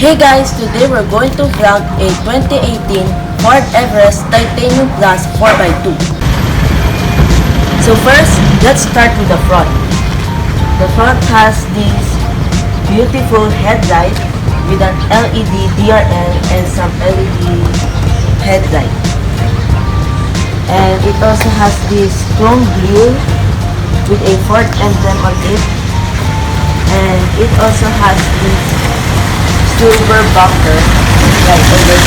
Hey guys, today we're going to vlog a 2018 Ford Everest Titanium Plus 4x2. So first, let's start with the front. The front has this beautiful headlight with an LED DRL and some LED headlight. And it also has this chrome grille with a Ford emblem on it. And it also has this silver bumper right over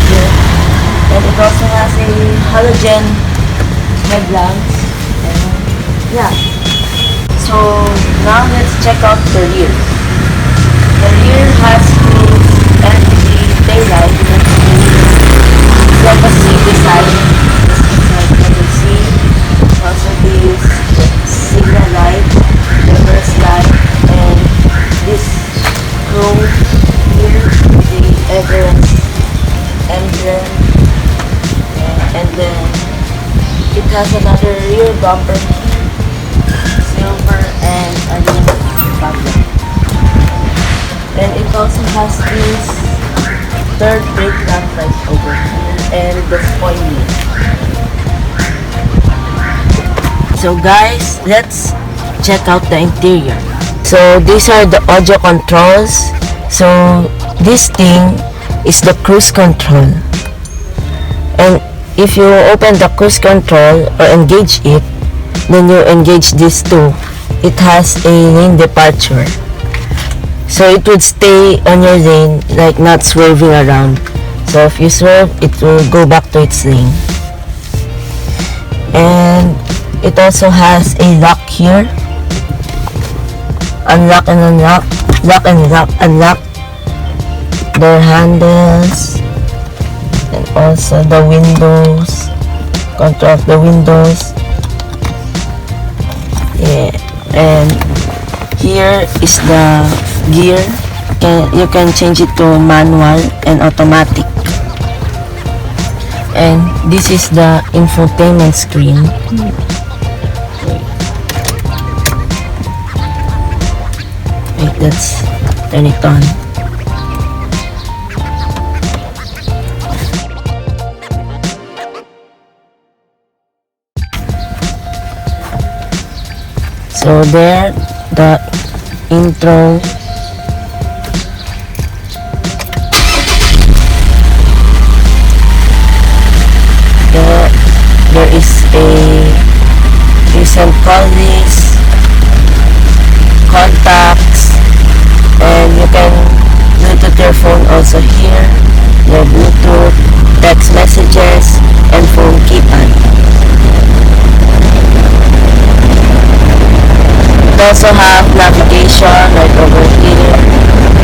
here. And it also has a halogen headlamps. And yeah. So now let's check out the rear. The rear has this LED taillight with the legacy design. Like you can see, also this signal light, reverse light, and this chrome here with the Everest emblem, and then it has another rear bumper here, silver and aluminum bumper, and it also has this third brake lamp right over here and the spoiler. So guys, let's check out the interior. So these are the audio controls. So this thing is the cruise control, and if you open the cruise control or engage it, then you engage this too. It has a lane departure, so it would stay on your lane, like not swerving around. So if you swerve, it will go back to its lane. And it also has a lock here. Unlock and unlock, lock and lock, unlock. Door handles, and also the windows, control of the windows. Yeah, and here is the gear. You can change it to manual and automatic. And this is the infotainment screen. Wait, let's turn it on. So there, the intro. There is a recent call list, contacts, and you can Bluetooth your phone also here. Your Bluetooth, text messages, and phone keypad. It also have navigation right over here.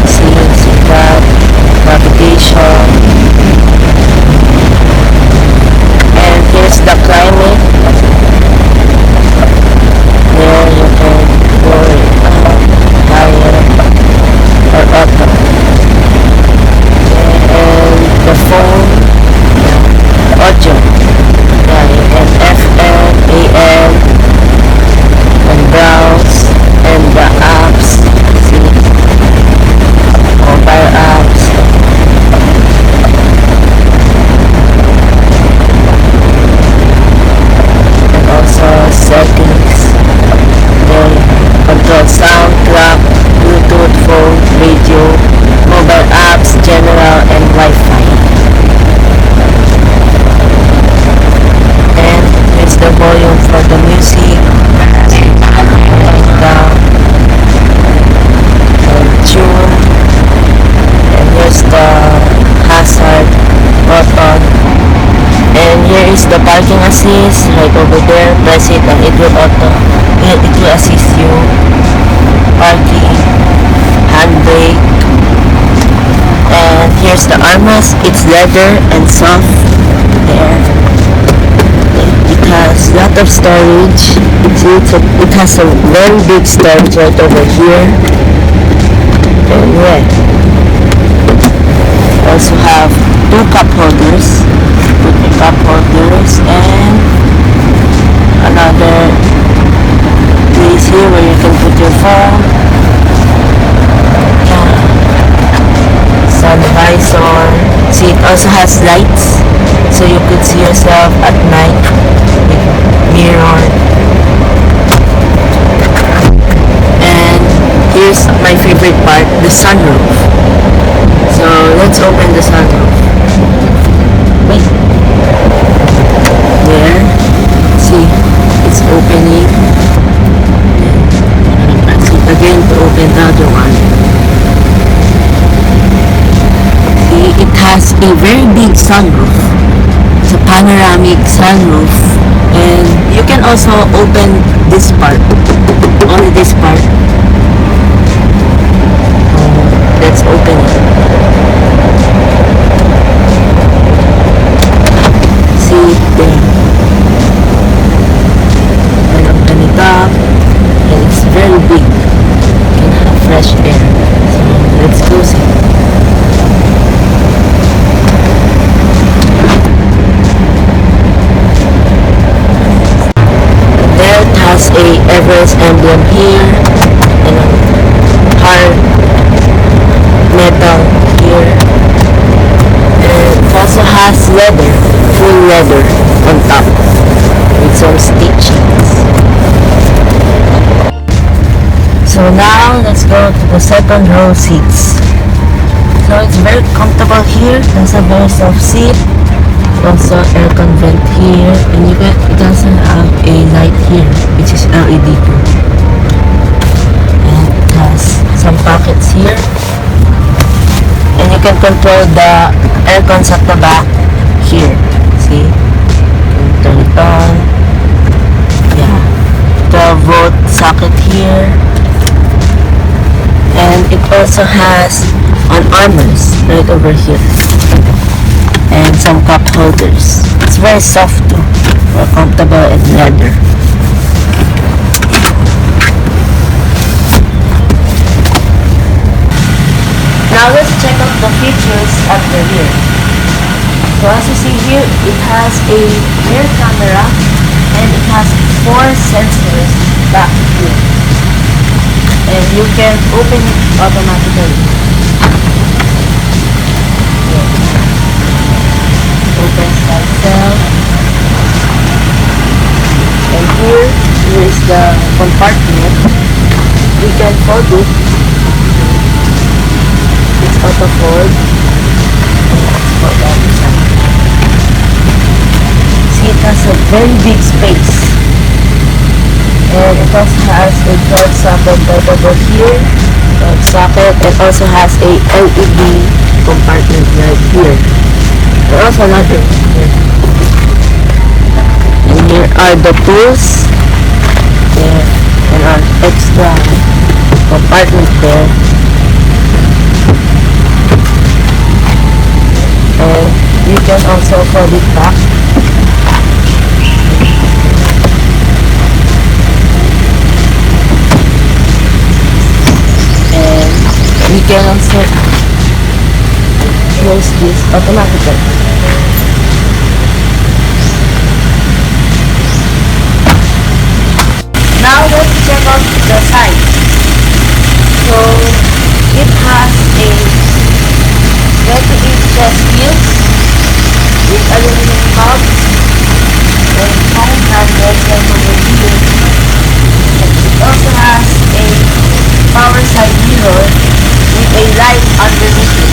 See that navigation. And here's the climate. There you can go higher or up. And the phone audio. Yeah, you can FM, AM, and browse, and the apps. See, mobile apps. And also settings. Then control sound, clock, Bluetooth, phone, radio, mobile apps, general, and Wi-Fi. And here's the volume for the music. Down and tune. And here's the hazard button. And here is the parking assist right over there. Press it and it will assist you parking, handbrake. And here's the armrest. It's leather and soft there. It has a lot of storage. See, it has a very big storage right over here. And yeah, also have two cup holders, and another place here where you can put your phone. Yeah. also has lights, so you could see yourself at night with mirror. And here's my favorite part, the sunroof. So let's open the sunroof. Wait. There. See, it's opening. Press it again to open the other one. See, it has a very big sunroof. It's a panoramic sunroof. And you can also open this part. Only this part. Let's open it. See there. And open it up. And it's very big. You can have fresh air. So let's close it. There it has a Everest emblem here. And a hard metal here, and it also has leather, full leather on top with some stitchings. So now let's go to the second row seats. So it's very comfortable here. There's a very soft seat, also aircon vent here, and it also have a light here which is LED too. And it has some pockets here. And you can control the air cons at the back here. See? You can turn it on. Yeah. 12-volt socket here. And it also has an armrest right over here. And some cup holders. It's very soft too. Very comfortable and leather. Now let's check out the features at the rear. So as you see here, it has a rear camera and it has 4 sensors back here. And you can open it automatically. Opens by itself. And here is the compartment. We can fold it. It's auto fold. For the other side. See, it has a very big space. And it also has a 12 socket right over here. 12 socket. It also has a LED compartment right here. There also another here. And here are the tools. There. And an extra compartment there. And you can also fold it back. And you can also close this automatically. Now let's check out the size. So it has a 20-inch wheels with aluminum hubs and foam handles like over here. It also has a power side mirror with a light underneath it.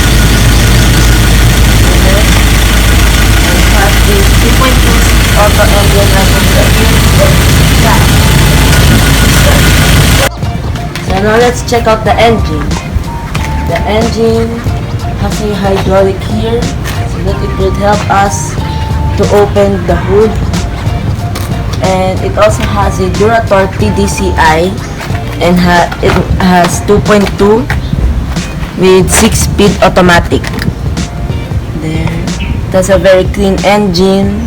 And it has a 3.2 auto emblem right over here. So now let's check out the engine. The engine has a hydraulic here so that it would help us to open the hood, and it also has a Durator TDCI and it has 2.2 with 6-speed automatic. There, it has a very clean engine.